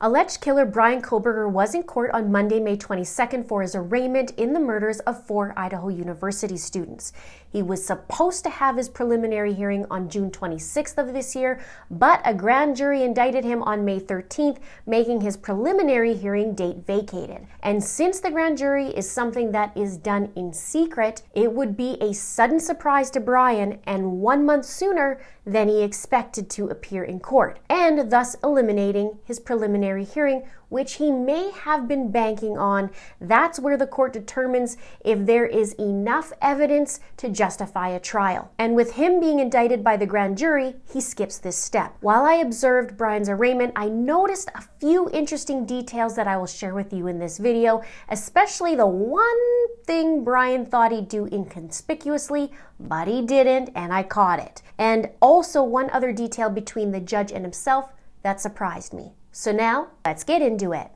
Alleged killer Bryan Kohberger was in court on Monday, May 22nd for his arraignment in the murders of 4 Idaho University students. He was supposed to have his preliminary hearing on June 26th of this year, but a grand jury indicted him on May 13th, making his preliminary hearing date vacated. And since the grand jury is something that is done in secret, it would be a sudden surprise to Bryan and 1 month sooner than he expected to appear in court, and thus eliminating his preliminary hearing, which he may have been banking on. That's where the court determines if there is enough evidence to justify a trial. And with him being indicted by the grand jury, he skips this step. While I observed Bryan's arraignment, I noticed a few interesting details that I will share with you in this video, especially the one thing Bryan thought he'd do inconspicuously, but he didn't, and I caught it. And also one other detail between the judge and himself that surprised me. So now, let's get into it.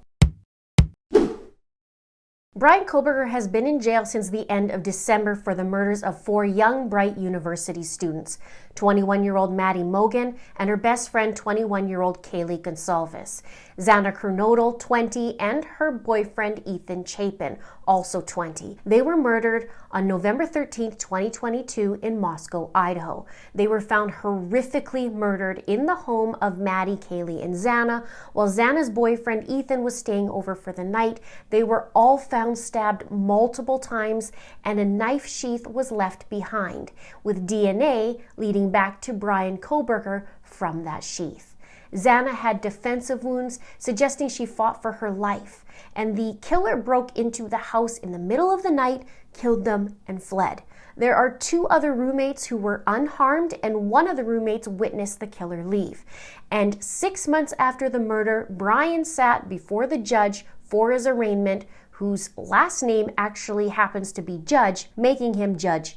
Bryan Kohberger has been in jail since the end of December for the murders of 4 young, bright university students, 21-year-old Madison Mogen and her best friend, 21-year-old Kaylee Goncalves, Xana Kernodle, 20, and her boyfriend, Ethan Chapin, also 20. They were murdered on November 13, 2022 in Moscow, Idaho. They were found horrifically murdered in the home of Maddie, Kaylee, and Xana. While Xana's boyfriend, Ethan, was staying over for the night, they were all found stabbed multiple times, and a knife sheath was left behind, with DNA leading back to Bryan Kohberger from that sheath. Xana had defensive wounds, suggesting she fought for her life, and the killer broke into the house in the middle of the night, killed them, and fled. There are 2 other roommates who were unharmed, and one of the roommates witnessed the killer leave. And 6 months after the murder, Bryan sat before the judge for his arraignment, whose last name actually happens to be Judge, making him Judge.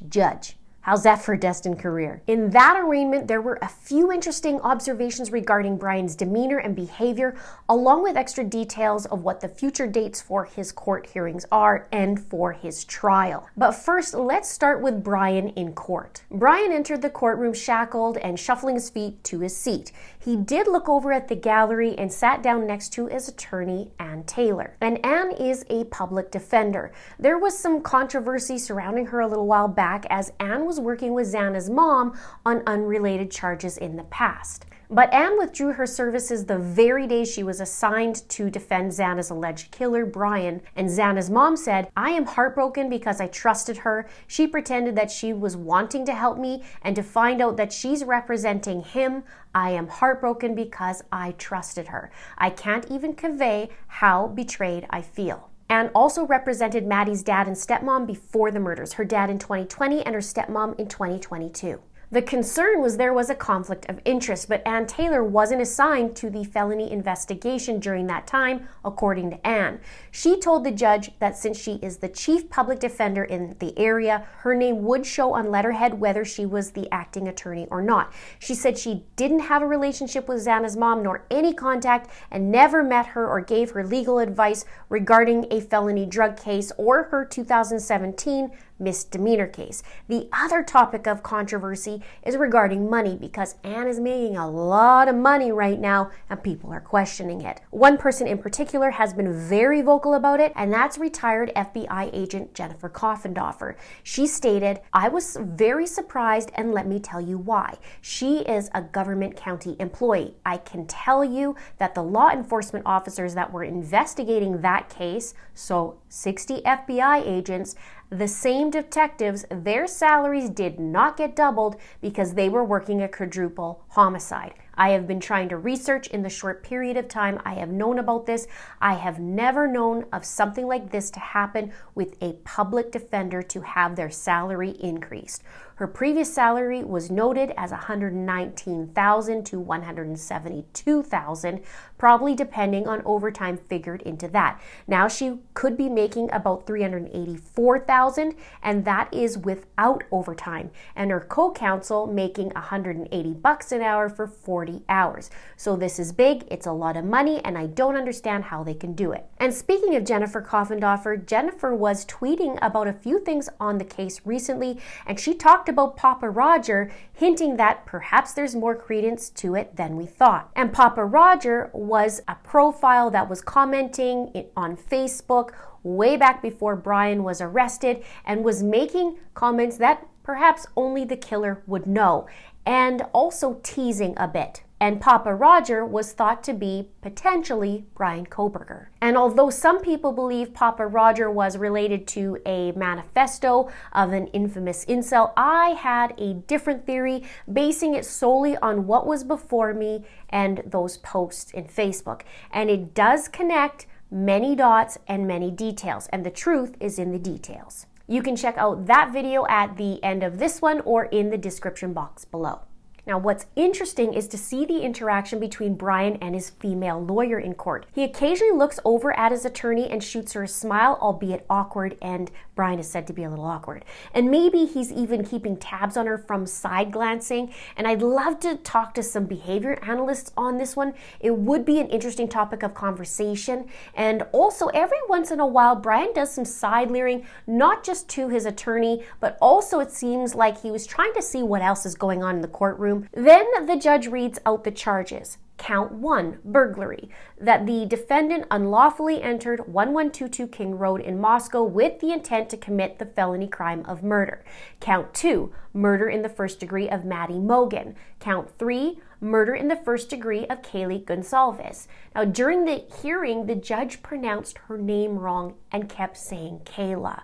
How's that for a destined career? In that arraignment, there were a few interesting observations regarding Bryan's demeanor and behavior, along with extra details of what the future dates for his court hearings are and for his trial. But first, let's start with Bryan in court. Bryan entered the courtroom shackled and shuffling his feet to his seat. He did look over at the gallery and sat down next to his attorney, Ann Taylor. And Ann is a public defender. There was some controversy surrounding her a little while back, as Ann was working with Xana's mom on unrelated charges in the past. But Ann withdrew her services the very day she was assigned to defend Xana's alleged killer, Bryan, and Xana's mom said, "I am heartbroken because I trusted her. She pretended that she was wanting to help me, and to find out that she's representing him, I am heartbroken because I trusted her. I can't even convey how betrayed I feel." Ann also represented Maddie's dad and stepmom before the murders, her dad in 2020 and her stepmom in 2022. The concern was there was a conflict of interest, but Ann Taylor wasn't assigned to the felony investigation during that time, according to Ann. She told the judge that since she is the chief public defender in the area, her name would show on letterhead whether she was the acting attorney or not. She said she didn't have a relationship with Xana's mom nor any contact, and never met her or gave her legal advice regarding a felony drug case or her 2017 misdemeanor case. The other topic of controversy is regarding money, because Ann is making a lot of money right now and people are questioning it. One person in particular has been very vocal about it, and that's retired FBI agent Jennifer Coffendorfer. She stated, "I was very surprised, and let me tell you why. She is a government county employee. I can tell you that the law enforcement officers that were investigating that case, so 60 FBI agents, the same detectives, their salaries did not get doubled because they were working a quadruple homicide. I have been trying to research in the short period of time I have known about this. I have never known of something like this to happen with a public defender to have their salary increased. Her previous salary was noted as $119,000 to $172,000, probably depending on overtime figured into that. Now she could be making about $384,000, and that is without overtime, and her co-counsel making $180 an hour for 40 hours. So this is big, it's a lot of money, and I don't understand how they can do it. And speaking of Jennifer Coffendorfer, Jennifer was tweeting about a few things on the case recently, and she talked about Papa Roger, hinting that perhaps there's more credence to it than we thought. And Papa Roger was a profile that was commenting on Facebook way back before Bryan was arrested and was making comments that perhaps only the killer would know, and also teasing a bit. And Papa Roger was thought to be potentially Bryan Kohberger. And although some people believe Papa Roger was related to a manifesto of an infamous incel, I had a different theory, basing it solely on what was before me and those posts in Facebook. And it does connect many dots and many details, and the truth is in the details. You can check out that video at the end of this one or in the description box below. Now, what's interesting is to see the interaction between Bryan and his female lawyer in court. He occasionally looks over at his attorney and shoots her a smile, albeit awkward, and Bryan is said to be a little awkward. And maybe he's even keeping tabs on her from side glancing, and I'd love to talk to some behavior analysts on this one. It would be an interesting topic of conversation. And also, every once in a while, Bryan does some side leering, not just to his attorney, but also it seems like he was trying to see what else is going on in the courtroom. Then the judge reads out the charges. Count 1, burglary, that the defendant unlawfully entered 1122 King Road in Moscow with the intent to commit the felony crime of murder. Count 2, murder in the first degree of Madison Mogen. Count 3, murder in the first degree of Kaylee Goncalves. Now, during the hearing, the judge pronounced her name wrong and kept saying Kayla.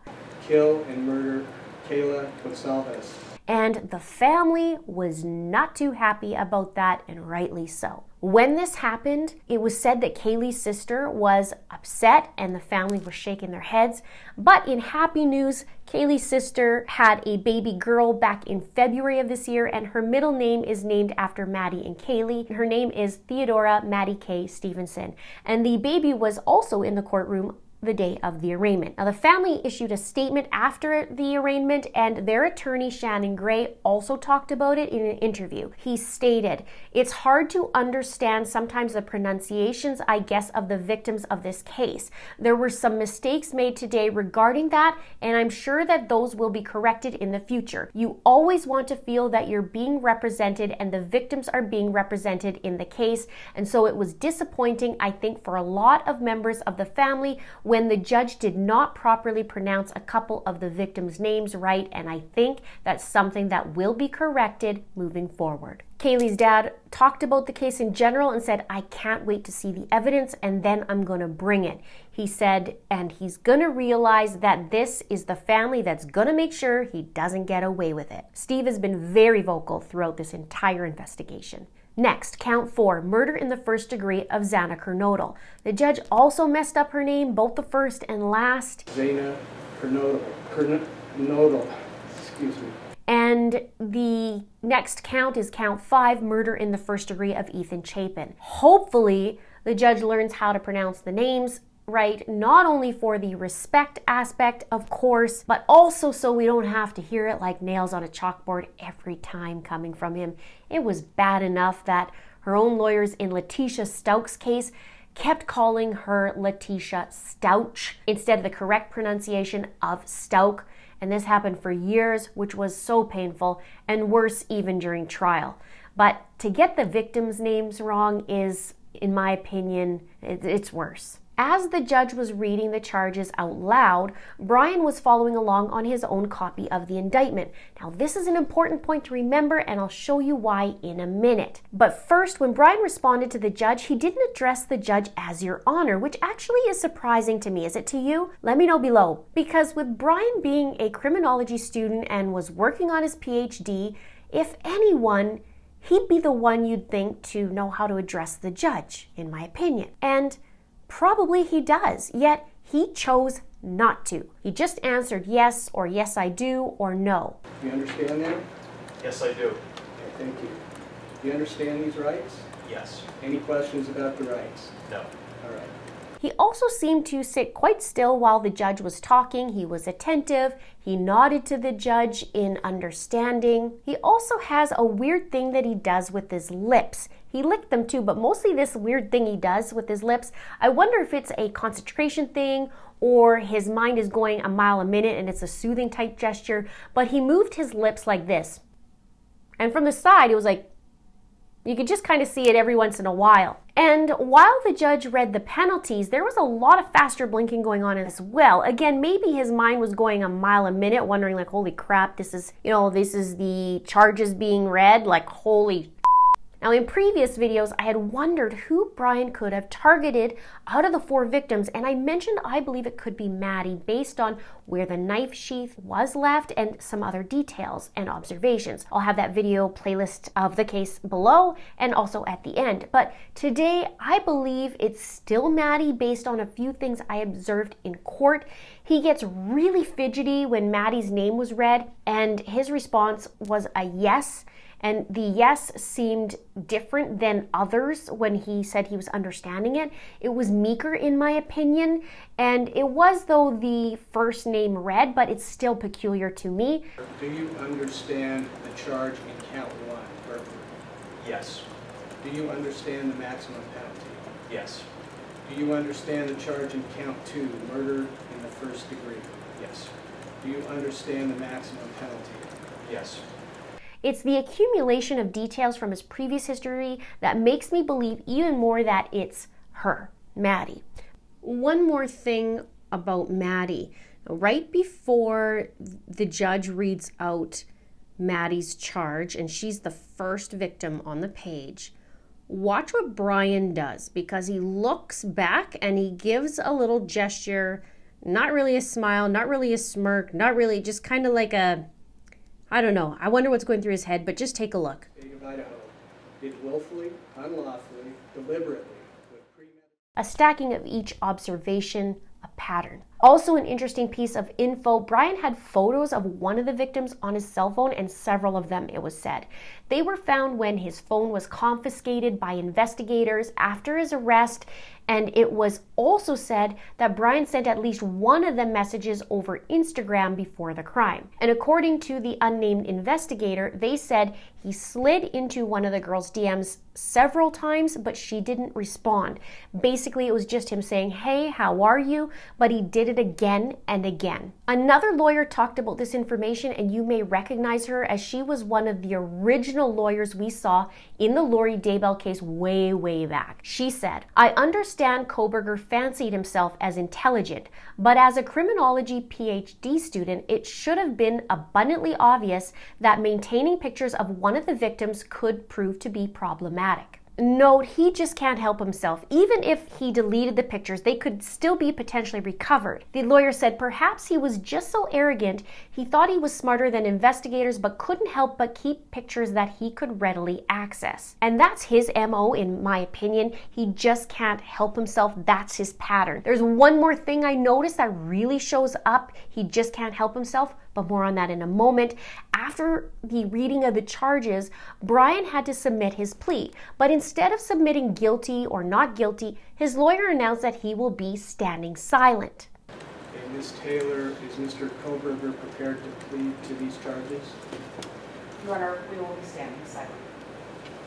Kill and murder Kayla Goncalves. And the family was not too happy about that, and rightly so. When this happened, it was said that Kaylee's sister was upset and the family was shaking their heads. But in happy news, Kaylee's sister had a baby girl back in February of this year, and her middle name is named after Maddie and Kaylee. Her name is Theodora Maddie K. Stevenson, and the baby was also in the courtroom the day of the arraignment. Now, the family issued a statement after the arraignment, and their attorney, Shannon Gray, also talked about it in an interview. He stated, "It's hard to understand sometimes the pronunciations, I guess, of the victims of this case. There were some mistakes made today regarding that, and I'm sure that those will be corrected in the future. You always want to feel that you're being represented and the victims are being represented in the case, and so it was disappointing, I think, for a lot of members of the family when the judge did not properly pronounce a couple of the victims' names right, and I think that's something that will be corrected moving forward." Kaylee's dad talked about the case in general and said, "I can't wait to see the evidence, and then I'm going to bring it." He said, and he's going to realize that this is the family that's going to make sure he doesn't get away with it. Steve has been very vocal throughout this entire investigation. Next, count 4, murder in the first degree of Xana Kernodle. The judge also messed up her name, both the first and last. Xana Kernodle. Kernodle. Excuse me. And the next count is count 5, murder in the first degree of Ethan Chapin. Hopefully, the judge learns how to pronounce the names right, not only for the respect aspect, of course, but also so we don't have to hear it like nails on a chalkboard every time coming from him. It was bad enough that her own lawyers in Letitia Stouck's case kept calling her Letitia Stouch instead of the correct pronunciation of Stouck. And this happened for years, which was so painful, and worse even during trial. But to get the victims' names wrong is, in my opinion, it's worse. As the judge was reading the charges out loud, Bryan was following along on his own copy of the indictment. Now, this is an important point to remember, and I'll show you why in a minute. But first, when Bryan responded to the judge, he didn't address the judge as Your Honor, which actually is surprising to me. Is it to you? Let me know below. Because with Bryan being a criminology student and was working on his PhD, if anyone, he'd be the one you'd think to know how to address the judge, in my opinion. And probably he does, yet he chose not to. He just answered yes, or yes I do, or no. You understand that? Yes, I do. Okay, thank you. Do you understand these rights? Yes. Any questions about the rights? No. All right. He also seemed to sit quite still while the judge was talking. He was attentive. He nodded to the judge in understanding. He also has a weird thing that he does with his lips. He licked them too, but mostly this weird thing he does with his lips. I wonder if it's a concentration thing or his mind is going a mile a minute and it's a soothing type gesture, but he moved his lips like this. And from the side, it was like, you could just kind of see it every once in a while. And while the judge read the penalties, there was a lot of faster blinking going on as well. Again, maybe his mind was going a mile a minute, wondering like, holy crap, this is the charges being read, like holy. Now, in previous videos, I had wondered who Bryan could have targeted out of the 4 victims, and I mentioned I believe it could be Maddie based on where the knife sheath was left and some other details and observations. I'll have that video playlist of the case below and also at the end. But today, I believe it's still Maddie based on a few things I observed in court. He gets really fidgety when Maddie's name was read, and his response was a yes. And the yes seemed different than others when he said he was understanding it. It was meeker in my opinion, and it was though the first name read, but it's still peculiar to me. Do you understand the charge in count 1, burglary? Yes. Do you understand the maximum penalty? Yes. Do you understand the charge in count 2, murder in the first degree? Yes. Do you understand the maximum penalty? Yes. It's the accumulation of details from his previous history that makes me believe even more that it's her, Maddie. One more thing about Maddie. Right before the judge reads out Maddie's charge, and she's the first victim on the page, watch what Bryan does, because he looks back and he gives a little gesture, not really a smile, not really a smirk, not really, just kind of like a, I don't know. I wonder what's going through his head, but just take a look. State of Idaho did willfully, unlawfully, deliberately, with premeditated. A stacking of each observation, a pattern. Also an interesting piece of info, Bryan had photos of one of the victims on his cell phone, and several of them, it was said. They were found when his phone was confiscated by investigators after his arrest, and it was also said that Bryan sent at least one of the messages over Instagram before the crime. And according to the unnamed investigator, they said he slid into one of the girl's DMs several times, but she didn't respond. Basically, it was just him saying, hey, how are you? But he did it again and again. Another lawyer talked about this information, and you may recognize her as she was one of the original lawyers we saw in the Lori Daybell case way back. She said, I understand Kohberger fancied himself as intelligent, but as a criminology PhD student, it should have been abundantly obvious that maintaining pictures of one of the victims could prove to be problematic. Note, he just can't help himself. Even if he deleted the pictures, they could still be potentially recovered. The lawyer said perhaps he was just so arrogant he thought he was smarter than investigators but couldn't help but keep pictures that he could readily access. And that's his MO in my opinion. He just can't help himself. That's his pattern. There's one more thing I noticed that really shows up. He just can't help himself, but more on that in a moment. After the reading of the charges, Bryan had to submit his plea, but instead of submitting guilty or not guilty, his lawyer announced that he will be standing silent. Okay, Ms. Taylor, is Mr. Kohberger prepared to plead to these charges? Your Honor, we will be standing silent.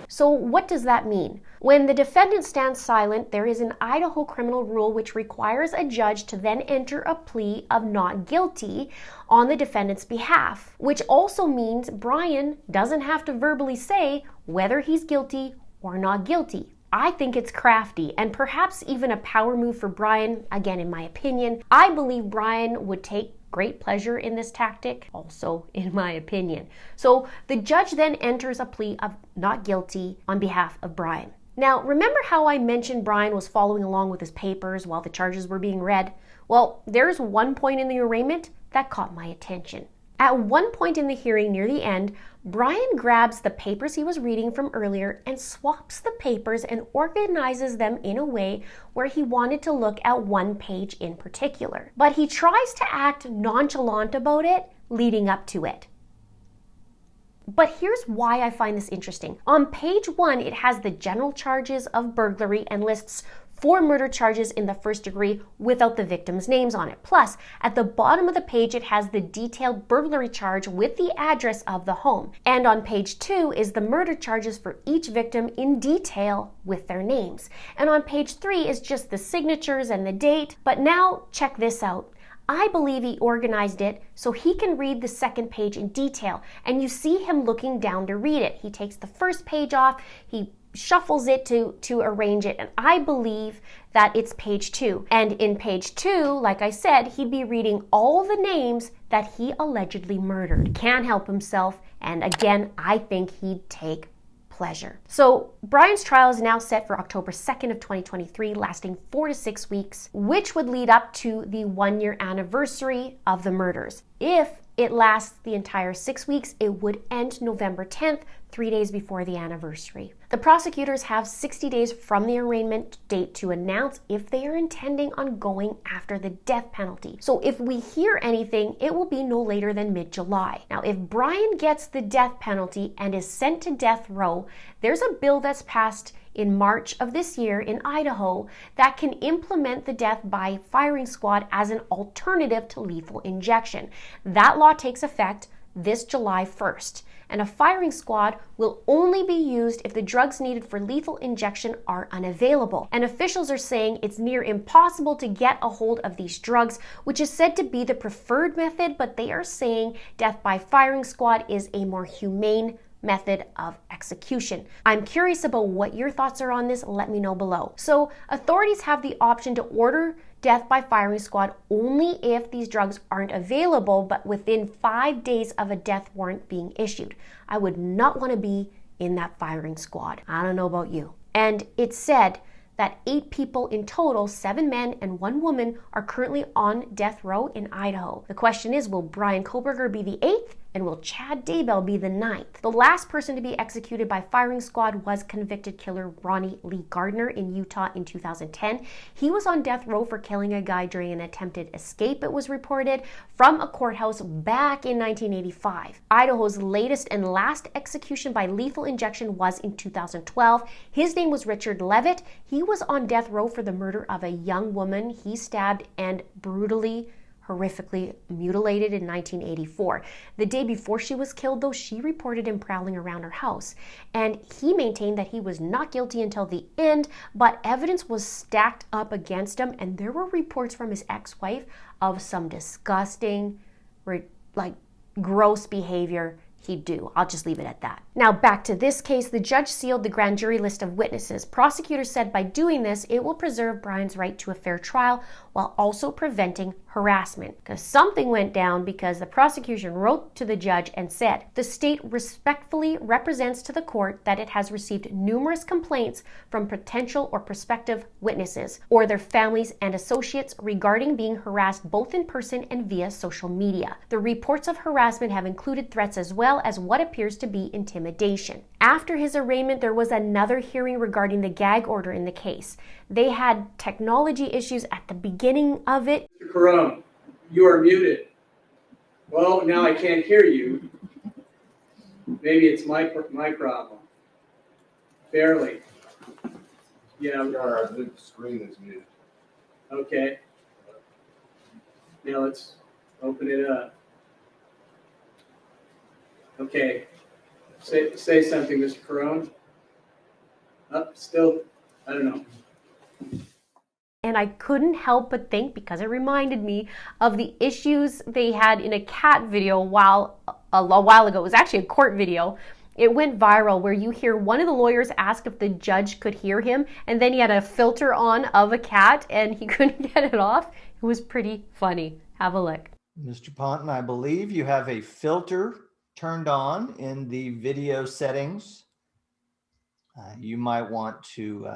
So what does that mean? When the defendant stands silent, there is an Idaho criminal rule which requires a judge to then enter a plea of not guilty on the defendant's behalf, which also means Bryan doesn't have to verbally say whether he's guilty or not guilty. I think it's crafty and perhaps even a power move for Bryan, again in my opinion. I believe Bryan would take great pleasure in this tactic, also in my opinion. So the judge then enters a plea of not guilty on behalf of Bryan. Now, remember how I mentioned Bryan was following along with his papers while the charges were being read? Well, there's one point in the arraignment that caught my attention. At one point in the hearing near the end, Bryan grabs the papers he was reading from earlier and swaps the papers and organizes them in a way where he wanted to look at one page in particular. But he tries to act nonchalant about it leading up to it. But here's why I find this interesting. On page 1, it has the general charges of burglary and lists 4 murder charges in the first degree without the victims' names on it. Plus, at the bottom of the page, it has the detailed burglary charge with the address of the home. And on page 2 is the murder charges for each victim in detail with their names. And on page 3 is just the signatures and the date. But now, check this out. I believe he organized it so he can read the second page in detail, and you see him looking down to read it. He takes the first page off, he shuffles it to arrange it, and I believe that it's page 2. And in page 2, like I said, he'd be reading all the names that he allegedly murdered. Can't help himself, and again, I think he'd take pleasure. So Bryan's trial is now set for October 2nd of 2023, lasting 4 to 6 weeks, which would lead up to the 1-year anniversary of the murders. If it lasts the entire 6 weeks, it would end November 10th, 3 days before the anniversary. The prosecutors have 60 days from the arraignment date to announce if they are intending on going after the death penalty. So if we hear anything, it will be no later than mid-July. Now, if Bryan gets the death penalty and is sent to death row, there's a bill that's passed in March of this year in Idaho that can implement the death by firing squad as an alternative to lethal injection. That law takes effect this July 1st, and a firing squad will only be used if the drugs needed for lethal injection are unavailable. And officials are saying it's near impossible to get a hold of these drugs, which is said to be the preferred method, but they are saying death by firing squad is a more humane method of execution. I'm curious about what your thoughts are on this. Let me know below. So authorities have the option to order death by firing squad only if these drugs aren't available, but within 5 days of a death warrant being issued. I would not want to be in that firing squad. I don't know about you. And it's said that 8 people in total, 7 men and 1 woman, are currently on death row in Idaho. The question is, will Bryan Kohberger be the 8th? And will Chad Daybell be the 9th? The last person to be executed by firing squad was convicted killer Ronnie Lee Gardner in Utah in 2010. He was on death row for killing a guy during an attempted escape, it was reported, from a courthouse back in 1985. Idaho's latest and last execution by lethal injection was in 2012. His name was Richard Levitt. He was on death row for the murder of a young woman he stabbed and horrifically mutilated in 1984. The day before she was killed, though, she reported him prowling around her house, and he maintained that he was not guilty until the end, but evidence was stacked up against him, and there were reports from his ex-wife of some disgusting, gross behavior he'd do. I'll just leave it at that. Now back to this case, the judge sealed the grand jury list of witnesses. Prosecutors said by doing this, it will preserve Bryan's right to a fair trial while also preventing harassment. Because something went down because the prosecution wrote to the judge and said, the state respectfully represents to the court that it has received numerous complaints from potential or prospective witnesses or their families and associates regarding being harassed both in person and via social media. The reports of harassment have included threats as well as what appears to be intimidation. After his arraignment, there was another hearing regarding the gag order in the case. They had technology issues at the beginning of it. Mr. Carone, you are muted. Well, now I can't hear you. Maybe it's my problem. Barely. Yeah. Our big screen is muted. Okay. Now let's open it up. Okay. Say something, Mr. Carone. Still, I don't know. And I couldn't help but think, because it reminded me of the issues they had in a cat video a while ago. It was actually a court video. It went viral where you hear one of the lawyers ask if the judge could hear him, and then he had a filter on of a cat and he couldn't get it off. It was pretty funny. Have a look. Mr. Ponton, I believe you have a filter turned on in the video settings. You might want to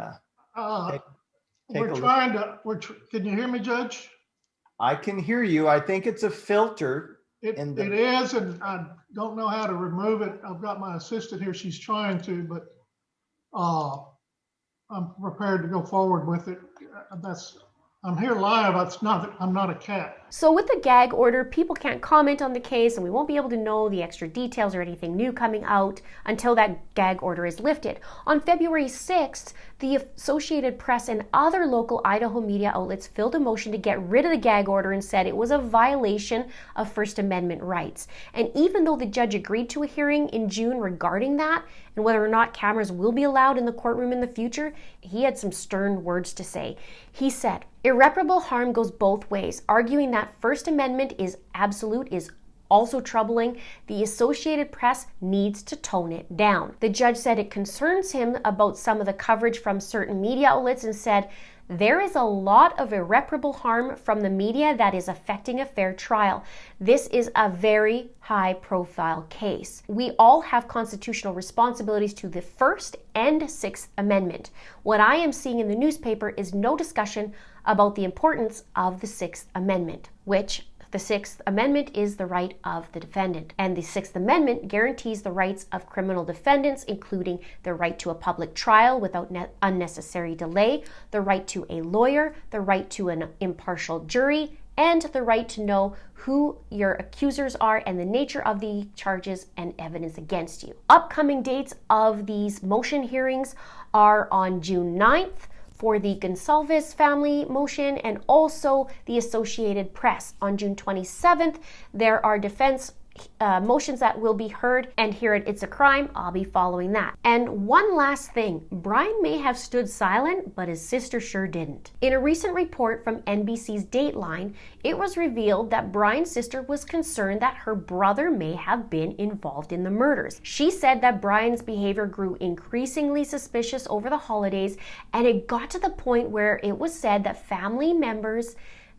take a look. Can you hear me, Judge? I can hear you. I think it's a filter. It is, and I don't know how to remove it. I've got my assistant here. She's trying to, but I'm prepared to go forward with it. I'm here live. I'm not a cat. So with the gag order, people can't comment on the case and we won't be able to know the extra details or anything new coming out until that gag order is lifted. On February 6th, the Associated Press and other local Idaho media outlets filed a motion to get rid of the gag order and said it was a violation of First Amendment rights. And even though the judge agreed to a hearing in June regarding that and whether or not cameras will be allowed in the courtroom in the future, he had some stern words to say. He said, "Irreparable harm goes both ways. Arguing that First Amendment is absolute is also troubling. The Associated Press needs to tone it down." The judge said it concerns him about some of the coverage from certain media outlets and said, "There is a lot of irreparable harm from the media that is affecting a fair trial. This is a very high-profile case. We all have constitutional responsibilities to the First and Sixth Amendment. What I am seeing in the newspaper is no discussion about the importance of the Sixth Amendment, which the Sixth Amendment is the right of the defendant, and the Sixth Amendment guarantees the rights of criminal defendants, including the right to a public trial without unnecessary delay, the right to a lawyer, the right to an impartial jury, and the right to know who your accusers are and the nature of the charges and evidence against you." Upcoming dates of these motion hearings are on June 9th, for the Goncalves family motion and also the Associated Press. On June 27th, there are defense motions that will be heard, and here at It's a Crime, I'll be following that. And one last thing, Bryan may have stood silent, but his sister sure didn't. In a recent report from NBC's Dateline, it was revealed that Bryan's sister was concerned that her brother may have been involved in the murders. She said that Bryan's behavior grew increasingly suspicious over the holidays, and it got to the point where it was said that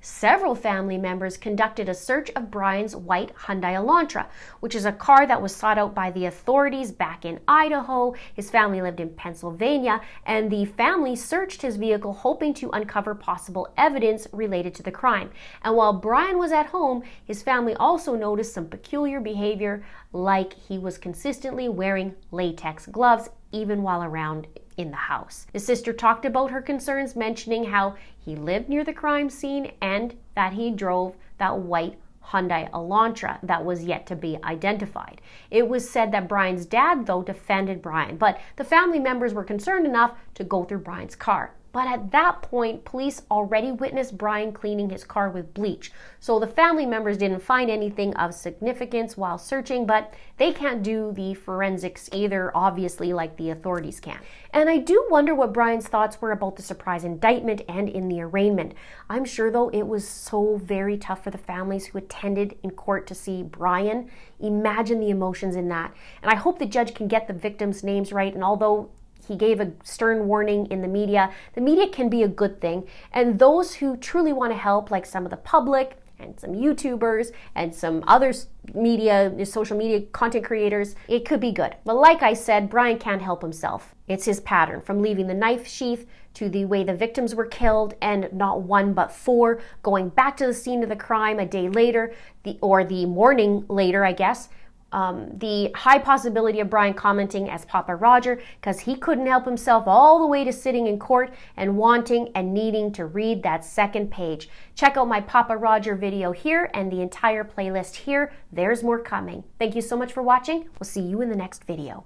several family members conducted a search of Bryan's white Hyundai Elantra, which is a car that was sought out by the authorities back in Idaho. His family lived in Pennsylvania, and the family searched his vehicle hoping to uncover possible evidence related to the crime. And while Bryan was at home, his family also noticed some peculiar behavior, like he was consistently wearing latex gloves even while around in the house. The sister talked about her concerns, mentioning how he lived near the crime scene and that he drove that white Hyundai Elantra that was yet to be identified. It was said that Bryan's dad, though, defended Bryan, but the family members were concerned enough to go through Bryan's car. But at that point, police already witnessed Bryan cleaning his car with bleach. So the family members didn't find anything of significance while searching, but they can't do the forensics either, obviously, like the authorities can. And I do wonder what Bryan's thoughts were about the surprise indictment and in the arraignment. I'm sure, though, it was so very tough for the families who attended in court to see Bryan. Imagine the emotions in that. And I hope the judge can get the victims' names right. And although he gave a stern warning in the media can be a good thing. And those who truly want to help, like some of the public and some YouTubers and some other social media content creators, it could be good. But like I said, Bryan can't help himself. It's his pattern, from leaving the knife sheath to the way the victims were killed, and not one but four, going back to the scene of the crime a day later, the morning later, I guess. The high possibility of Bryan commenting as Papa Roger, because he couldn't help himself all the way to sitting in court and wanting and needing to read that second page. Check out my Papa Roger video here and the entire playlist here. There's more coming. Thank you so much for watching. We'll see you in the next video.